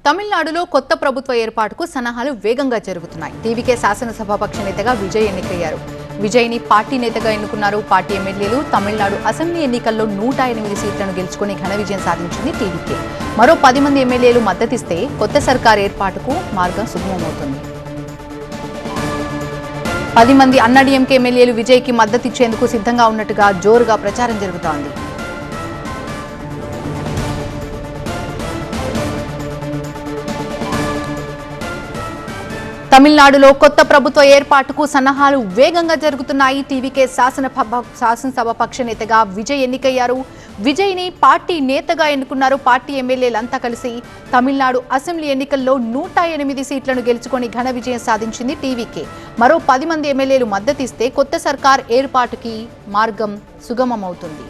తమిళనాడులో కొత్త ప్రభుత్వ ఏర్పాటుకు సన్నాహాలు వేగంగా జరుగుతున్నాయి. టీవీకే శాసనసభాపక్ష నేతగా విజయ్ ఎన్నికయ్యారు. విజయ్ని పార్టీ నేతగా ఎన్నుకున్నారు. పార్టీ ఎమ్మెల్యేలు తమిళనాడు అసెంబ్లీ ఎన్నికల్లో 108 సీట్లను గెలుచుకుని ఘన విజయం సాధించింది టీవీకే. మరో 10 మంది ఎమ్మెల్యేలు మద్దతిస్తే కొత్త సర్కార్ ఏర్పాటుకు మార్గం సుగమమవుతుంది. 10 మంది అన్నాడీఎంకే ఎమ్మెల్యేలు విజయ్కి మద్దతిచ్చేందుకు సిద్ధంగా ఉన్నట్టుగా జోరుగా ప్రచారం జరుగుతోంది. తమిళనాడులో కొత్త ప్రభుత్వ ఏర్పాటుకు సన్నాహాలు వేగంగా జరుగుతున్నాయి. టీవీకే శాసనసభాపక్ష నేతగా విజయ్ ఎన్నికయ్యారు. విజయ్ని పార్టీ నేతగా ఎన్నుకున్నారు. పార్టీ ఎమ్మెల్యేలంతా కలిసి తమిళనాడు అసెంబ్లీ ఎన్నికల్లో 108 సీట్లను గెలుచుకొని ఘన విజయం సాధించింది టీవీకే. మరో 10 మంది ఎమ్మెల్యేలు మద్దతిస్తే కొత్త సర్కార్ ఏర్పాటుకి మార్గం సుగమమవుతుంది.